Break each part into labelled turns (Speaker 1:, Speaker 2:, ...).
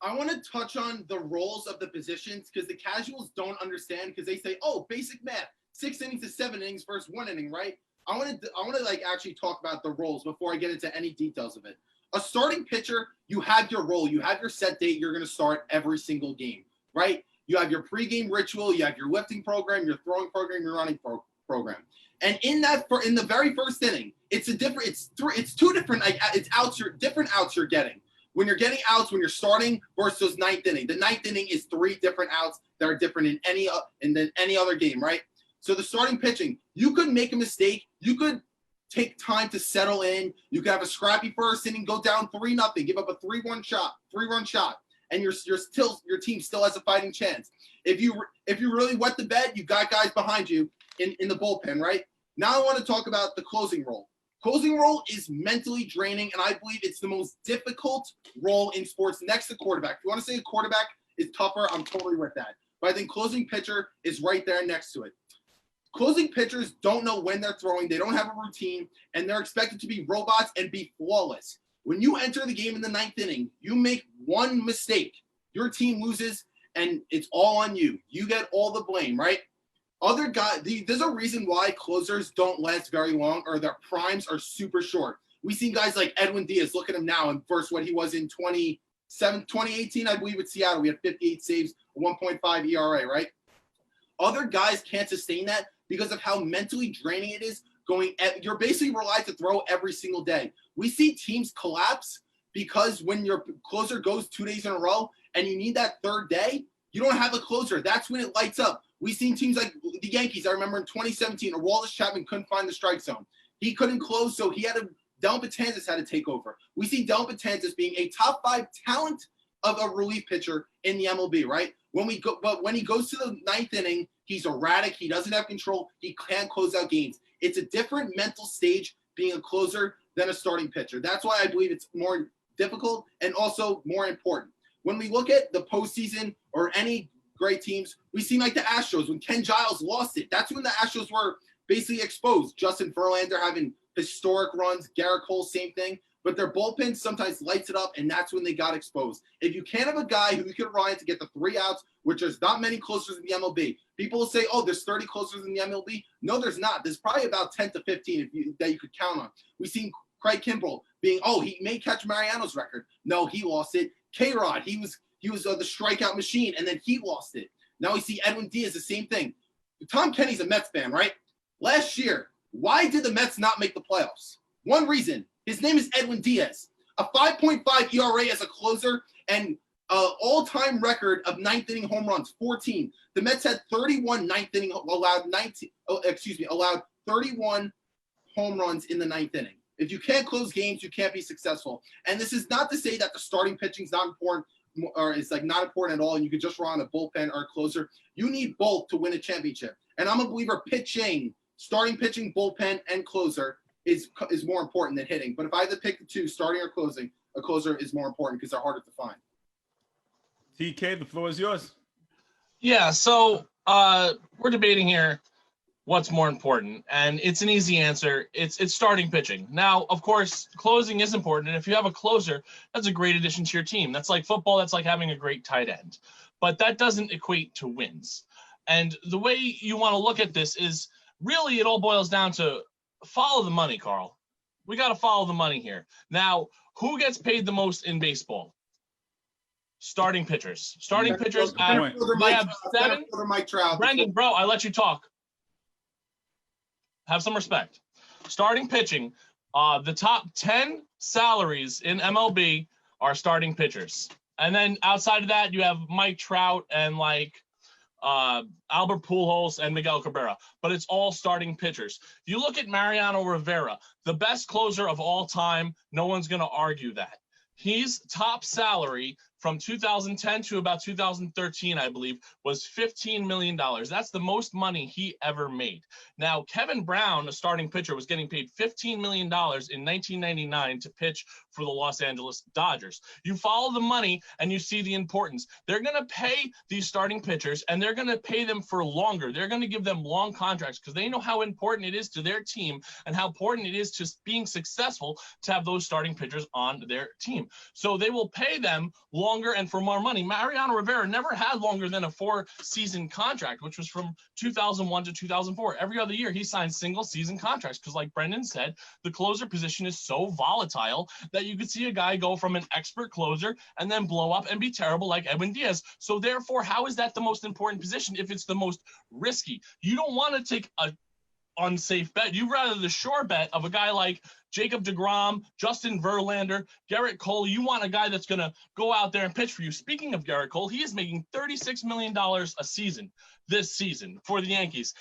Speaker 1: I want to touch on the roles of the positions because the casuals don't understand because they say, oh, basic math, 6 innings to 7 innings versus 1 inning, right? I want to like actually talk about the roles before I get into any details of it. A starting pitcher, you have your role, you have your set date, you're going to start every single game, right? You have your pregame ritual, you have your lifting program, your throwing program, your running program. And in the very first inning, it's two different different outs you're getting. When you're getting outs, when you're starting versus ninth inning. The ninth inning is 3 different outs that are different in any other game, right? So the starting pitching, you could make a mistake. You could take time to settle in. You could have a scrappy first inning, go down 3-0, give up a 3-run shot, and your team still has a fighting chance. If you really wet the bed, you got guys behind you in the bullpen, right? Now I want to talk about the closing role. Closing role is mentally draining, and I believe it's the most difficult role in sports next to quarterback. If you want to say a quarterback is tougher, I'm totally with that. But I think closing pitcher is right there next to it. Closing pitchers don't know when they're throwing. They don't have a routine, and they're expected to be robots and be flawless. When you enter the game in the 9th inning, you make one mistake. Your team loses, and it's all on you. You get all the blame, right? Other guys, there's a reason why closers don't last very long or their primes are super short. We've seen guys like Edwin Diaz, look at him now, and versus what he was in 2018, I believe, with Seattle. We had 58 saves, 1.5 ERA, right? Other guys can't sustain that because of how mentally draining it is you're basically relied to throw every single day. We see teams collapse because when your closer goes 2 days in a row and you need that third day, you don't have a closer. That's when it lights up. We've seen teams like the Yankees. I remember in 2017, Aroldis Chapman couldn't find the strike zone. He couldn't close, so Dellin Betances had to take over. We see Dellin Betances being a top 5 talent of a relief pitcher in the MLB, right? But when he goes to the 9th inning, he's erratic. He doesn't have control. He can't close out games. It's a different mental stage being a closer than a starting pitcher. That's why I believe it's more difficult and also more important. When we look at the postseason or any great teams, we see like the Astros when Ken Giles lost it. That's when the Astros were basically exposed. Justin Verlander having historic runs, Garrett Cole, same thing. But their bullpen sometimes lights it up, and that's when they got exposed. If you can't have a guy who you can rely on to get the 3 outs, which there's not many closers in the MLB. People will say, oh, there's 30 closers in the MLB. No, there's not. There's probably about 10 to 15 that you could count on. We've seen Craig Kimbrell being, he may catch Mariano's record. No, he lost it. K-Rod, he was the strikeout machine, and then he lost it. Now we see Edwin Diaz, the same thing. Tom Kenny's a Mets fan, right? Last year, why did the Mets not make the playoffs? One reason. His name is Edwin Diaz. A 5.5 ERA as a closer and an all-time record of 9th inning home runs, 14. The Mets had 31 allowed 31 home runs in the 9th inning. If you can't close games, you can't be successful. And this is not to say that the starting pitching is not important or it's like not important at all and you could just rely on a bullpen or a closer. You need both to win a championship. And I'm a believer starting pitching, bullpen, and closer is more important than hitting. But if I had to pick the two, starting or closing, a closer is more important because they're harder to find.
Speaker 2: TK, the floor is yours.
Speaker 3: Yeah, so we're debating here what's more important, and it's an easy answer. It's starting pitching. Now, of course, closing is important, and if you have a closer, that's a great addition to your team. That's like football. That's like having a great tight end. But that doesn't equate to wins. And the way you want to look at this is really it all boils down to follow the money, Carl. We got to follow the money here. Now, who gets paid the most in baseball? Starting pitchers. Starting pitchers. We have 7. Brendan, bro, I let you talk. Have some respect. Starting pitching. The top 10 salaries in MLB are starting pitchers. And then outside of that, you have Mike Trout and Albert Pujols and Miguel Cabrera, but it's all starting pitchers. You look at Mariano Rivera, the best closer of all time. No one's going to argue that. His top salary from 2010 to about 2013, I believe, was $15 million. That's the most money he ever made. Now, Kevin Brown, a starting pitcher, was getting paid $15 million in 1999 to pitch for the Los Angeles Dodgers. You follow the money and you see the importance. They're going to pay these starting pitchers, and they're going to pay them for longer. They're going to give them long contracts because they know how important it is to their team and how important it is to being successful to have those starting pitchers on their team. So they will pay them long longer and for more money. Mariano Rivera never had longer than a 4-season contract, which was from 2001 to 2004. Every other year, he signed single-season contracts because, like Brendan said, the closer position is so volatile that you could see a guy go from an expert closer and then blow up and be terrible like Edwin Diaz. So therefore, how is that the most important position if it's the most risky? You don't want to take a unsafe bet. You rather the sure bet of a guy like Jacob deGrom, Justin Verlander, Garrett Cole. You want a guy that's going to go out there and pitch for you. Speaking of Garrett Cole, he is making $36 million a season this season for the Yankees.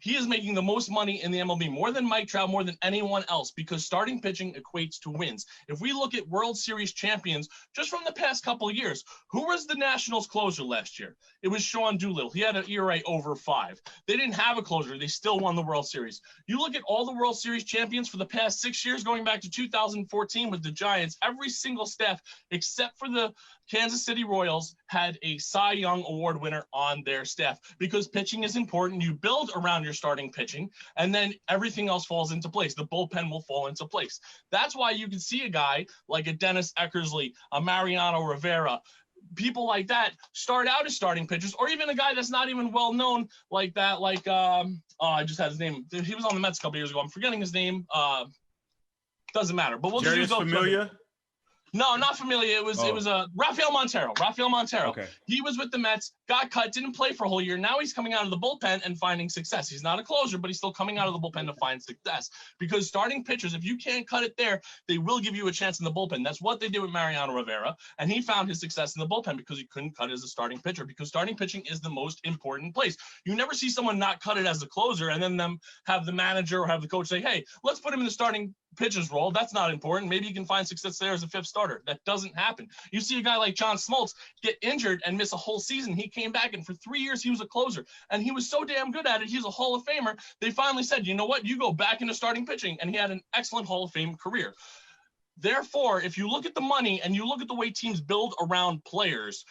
Speaker 3: He is making the most money in the MLB, more than Mike Trout, more than anyone else, because starting pitching equates to wins. If we look at World Series champions just from the past couple of years, who was the Nationals closer last year? It was Sean Doolittle. He had an ERA over 5. They didn't have a closer. They still won the World Series. You look at all the World Series champions for the past 6 years, going back to 2014 with the Giants, every single staff except for the Kansas City Royals had a Cy Young Award winner on their staff, because pitching is important. You build around your starting pitching, and then everything else falls into place. The bullpen will fall into place. That's why you can see a guy like a Dennis Eckersley, a Mariano Rivera, people like that start out as starting pitchers, or even a guy that's not even well known like that, like I just had his name. He was on the Mets a couple years ago. I'm forgetting his name. Doesn't matter. But we'll
Speaker 2: Jarius
Speaker 3: just
Speaker 2: Familia?
Speaker 3: No, not Familia. It was Rafael Montero. Rafael Montero.
Speaker 2: Okay.
Speaker 3: He was with the Mets, got cut, didn't play for a whole year. Now he's coming out of the bullpen and finding success. He's not a closer, but he's still coming out of the bullpen to find success. Because starting pitchers, if you can't cut it there, they will give you a chance in the bullpen. That's what they did with Mariano Rivera, and he found his success in the bullpen because he couldn't cut as a starting pitcher, because starting pitching is the most important place. You never see someone not cut it as a closer and then them have the manager or have the coach say, hey, let's put him in the starting pitcher's role. That's not important. Maybe you can find success there as a 5th starter. That doesn't happen. You see a guy like John Smoltz get injured and miss a whole season. He came back, and for 3 years he was a closer, and he was so damn good at it. He's a Hall of Famer. They finally said, you know what? You go back into starting pitching, and he had an excellent Hall of Fame career. Therefore, if you look at the money and you look at the way teams build around players,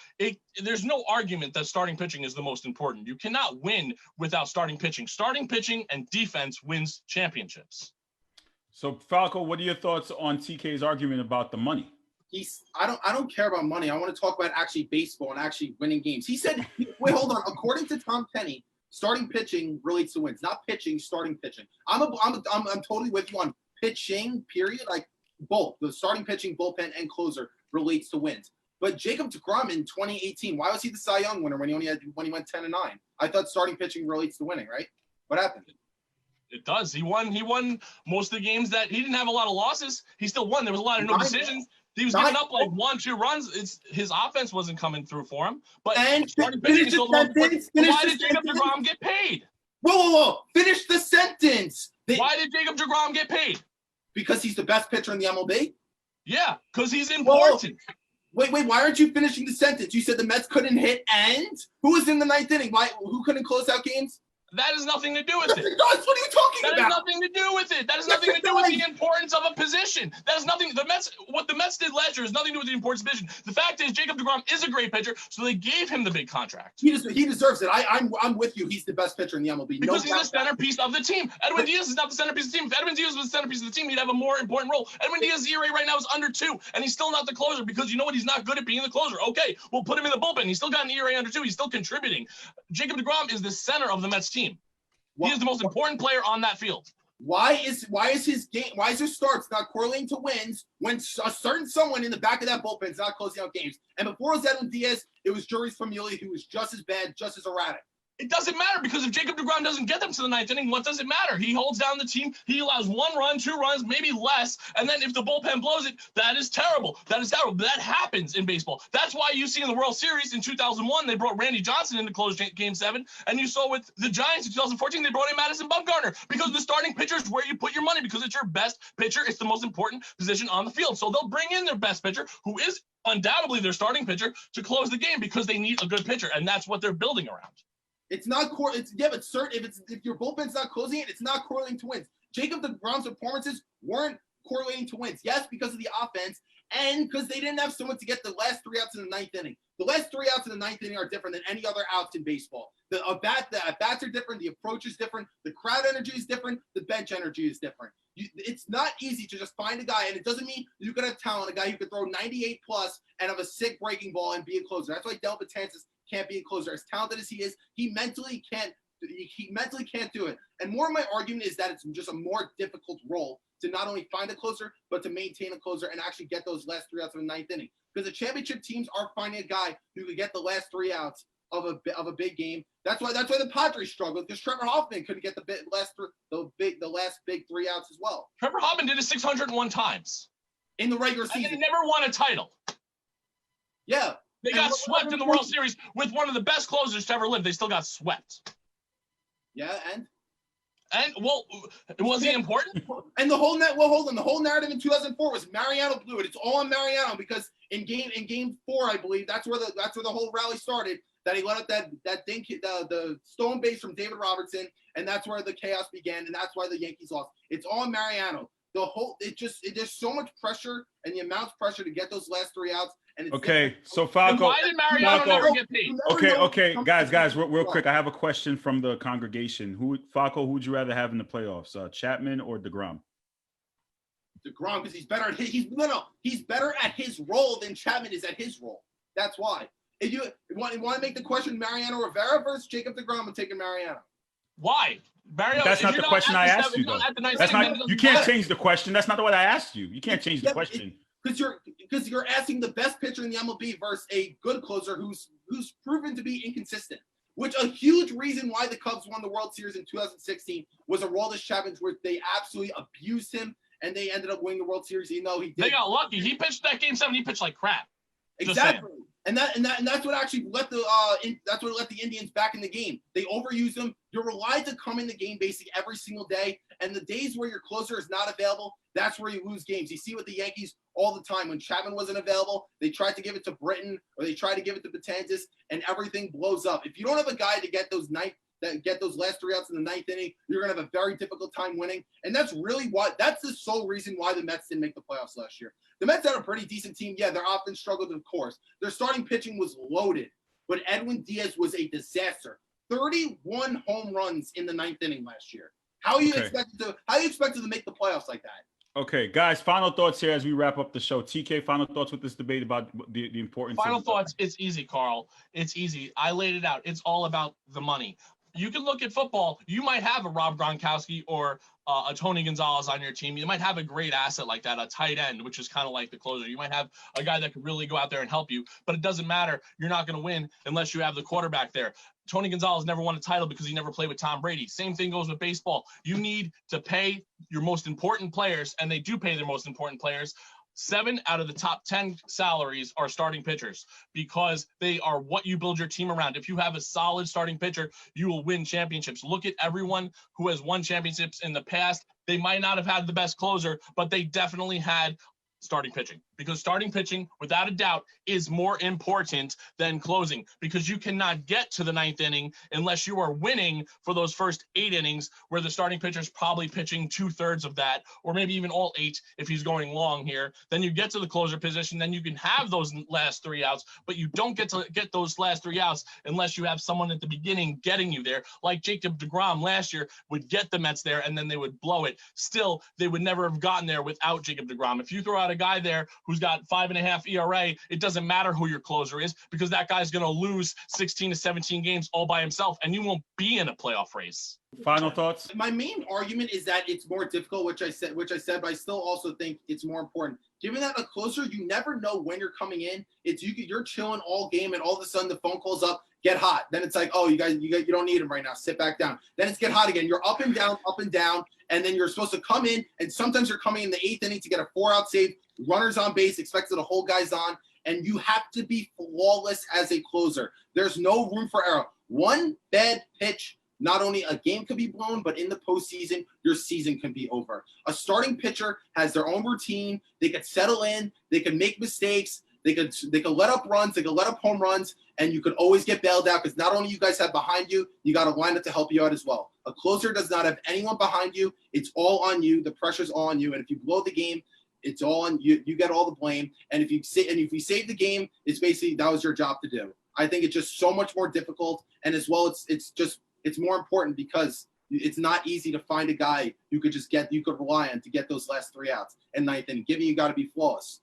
Speaker 3: there's no argument that starting pitching is the most important. You cannot win without starting pitching. Starting pitching and defense wins championships.
Speaker 2: So, Falco, what are your thoughts on TK's argument about the money?
Speaker 1: I don't care about money. I want to talk about actually baseball and actually winning games. He said, wait, hold on. According to Tom Kenny, starting pitching relates to wins, not pitching, starting pitching. I'm totally with you on pitching, period. Like both the starting pitching, bullpen, and closer relates to wins. But Jacob deGrom in 2018, why was he the Cy Young winner when he went 10-9? I thought starting pitching relates to winning, right? What happened?
Speaker 3: It does. He won most of the games that he didn't have a lot of losses. He still won. There was a lot of no decisions. He was giving up like 1-2 runs. His offense wasn't coming through for him. But starting pitching is still why did Jacob deGrom get paid?
Speaker 1: Whoa. Finish the sentence.
Speaker 3: Why did Jacob deGrom get paid?
Speaker 1: Because he's the best pitcher in the MLB?
Speaker 3: Yeah, because he's important.
Speaker 1: Wait, why aren't you finishing the sentence? You said the Mets couldn't hit, and who was in the 9th inning? Who couldn't close out games?
Speaker 3: That has nothing to do with it.
Speaker 1: What are you talking about?
Speaker 3: That has nothing to do with it. That has nothing to do with the importance of a position. That has nothing. What the Mets did last year has nothing to do with the importance of position. The fact is, Jacob deGrom is a great pitcher, so they gave him the big contract.
Speaker 1: He deserves it. I'm with you. He's the best pitcher in the MLB.
Speaker 3: Because he's the centerpiece of the team. Edwin Diaz is not the centerpiece of the team. If Edwin Diaz was the centerpiece of the team, he'd have a more important role. Edwin Diaz's ERA right now is under 2, and he's still not the closer because you know what? He's not good at being the closer. Okay, we'll put him in the bullpen. He's still got an ERA under 2. He's still contributing. Jacob deGrom is the center of the Mets team. He is the most important player on that field.
Speaker 1: Why is his starts not correlating to wins when a certain someone in the back of that bullpen is not closing out games? And before it was Edwin Diaz, it was Juri's Familia, who was just as bad, just as erratic.
Speaker 3: It doesn't matter because if Jacob deGrom doesn't get them to the 9th inning, what does it matter? He holds down the team. He allows 1 run, 2 runs, maybe less. And then if the bullpen blows it, that is terrible. That is terrible. That happens in baseball. That's why you see in the World Series in 2001, they brought Randy Johnson in to close Game 7. And you saw with the Giants in 2014, they brought in Madison Bumgarner because the starting pitcher is where you put your money because it's your best pitcher. It's the most important position on the field. So they'll bring in their best pitcher, who is undoubtedly their starting pitcher, to close the game because they need a good pitcher. And that's what they're building around.
Speaker 1: It's not core. But certain if your bullpen's not closing it, it's not correlating to wins. Jacob deGrom's performances weren't correlating to wins. Yes, because of the offense and because they didn't have someone to get the last 3 outs in the 9th inning. The last 3 outs in the 9th inning are different than any other outs in baseball. The at-bats are different. The approach is different. The crowd energy is different. The bench energy is different. It's not easy to just find a guy, and it doesn't mean you could have talent, a guy who could throw 98 plus and have a sick breaking ball and be a closer. That's why Del Betances can't be a closer. As talented as he is, he mentally can't do it. And more of my argument is that it's just a more difficult role to not only find a closer, but to maintain a closer and actually get those last 3 outs of the 9th inning. Because the championship teams are finding a guy who could get the last 3 outs of a big game. That's why the Padres struggled, because Trevor Hoffman couldn't get the last big 3 outs as well.
Speaker 3: Trevor Hoffman did it 601 times
Speaker 1: in the regular season.
Speaker 3: And they never won a title.
Speaker 1: Yeah.
Speaker 3: They got swept in the World Series with one of the best closers to ever live. They still got swept.
Speaker 1: Yeah, and
Speaker 3: well, was he important?
Speaker 1: And the whole narrative in 2004 was Mariano blew it. It's all on Mariano, because in game 4, I believe, that's where the whole rally started. That he let up that thing, the stolen base from David Robertson, and that's where the chaos began, and that's why the Yankees lost. It's all on Mariano. There's so much pressure, and the amount of pressure to get those last 3 outs. And
Speaker 3: so Falco, why did Mariano never get paid?
Speaker 2: Okay, guys, real quick. I have a question from the congregation. Falco, who would you rather have in the playoffs, Chapman or deGrom?
Speaker 1: deGrom, because he's better at he's better at his role than Chapman is at his role. That's why. If you want to make the question Mariano Rivera versus Jacob deGrom, I'm taking Mariano.
Speaker 3: Why? Mariano,
Speaker 2: that's not the question I asked you, though. That's not. You can't change the question. That's not what I asked you. You can't change the question.
Speaker 1: Because you're asking the best pitcher in the MLB versus a good closer who's proven to be inconsistent. Which a huge reason why the Cubs won the World Series in 2016 was Aroldis Chapman, where they absolutely abused him, and they ended up winning the World Series. Even though they
Speaker 3: got lucky. He pitched that Game 7. He pitched like crap.
Speaker 1: Exactly. And that's what actually let the Indians back in the game. They overused them. You're relied to come in the game basically every single day. And the days where your closer is not available, that's where you lose games. You see with the Yankees all the time. When Chapman wasn't available, they tried to give it to Britton or they tried to give it to Betances, and everything blows up. If you don't have a guy to get those last 3 outs in the 9th inning, you're gonna have a very difficult time winning. And that's the sole reason why the Mets didn't make the playoffs last year. The Mets had a pretty decent team. Yeah, their offense struggled, of course. Their starting pitching was loaded, but Edwin Diaz was a disaster. 31 home runs in the 9th inning last year. How are you expected to make the playoffs like that?
Speaker 2: Okay, guys, final thoughts here as we wrap up the show. TK, final thoughts with this debate about the importance.
Speaker 3: Final thoughts. It's easy, Carl. It's easy. I laid it out. It's all about the money. You can look at football. You might have a Rob Gronkowski or a Tony Gonzalez on your team. You might have a great asset like that, a tight end, which is kind of like the closer. You might have a guy that could really go out there and help you, but it doesn't matter. You're not going to win unless you have the quarterback there. Tony Gonzalez never won a title because he never played with Tom Brady. Same thing goes with baseball. You need to pay your most important players, and they do pay their most important players. 7 out of the top 10 salaries are starting pitchers because they are what you build your team around. If you have a solid starting pitcher, you will win championships. Look at everyone who has won championships in the past. They might not have had the best closer, but they definitely had starting pitching, because starting pitching, without a doubt, is more important than closing, because you cannot get to the 9th inning unless you are winning for those first 8 innings, where the starting pitcher is probably pitching 2/3 of that, or maybe even all 8 if he's going long here. Then you get to the closer position, then you can have those last 3 outs, but you don't get to get those last 3 outs unless you have someone at the beginning getting you there, like Jacob deGrom last year would get the Mets there, and then they would blow it. Still, they would never have gotten there without Jacob deGrom. If you throw out a guy there who's got 5.5 ERA, it doesn't matter who your closer is, because that guy's going to lose 16 to 17 games all by himself, and you won't be in a playoff race.
Speaker 2: Final thoughts?
Speaker 1: My main argument is that it's more difficult, which I said, but I still also think it's more important. Given that a closer, you never know when you're coming in. You're chilling all game, and all of a sudden the phone calls up, get hot. Then it's like, oh, you don't need him right now. Sit back down. Then it's get hot again. You're up and down, and then you're supposed to come in, and sometimes you're coming in the 8th inning to get a 4-out save, runners on base, expected to hold guys on, and you have to be flawless as a closer. There's no room for error. One bad pitch, not only a game could be blown, but in the postseason, your season can be over. A starting pitcher has their own routine. They could settle in. They can make mistakes. They could let up runs. They could let up home runs, and you could always get bailed out, because not only you guys have behind you, you got a lineup to help you out as well. A closer does not have anyone behind you. It's all on you. The pressure's all on you. And if you blow the game, it's all on you. You get all the blame. And if you save the game, it's basically that was your job to do. I think it's just so much more difficult, and as well, it's more important because it's not easy to find a guy you could rely on to get those last 3 outs. And ninth inning, given you got to be flawless.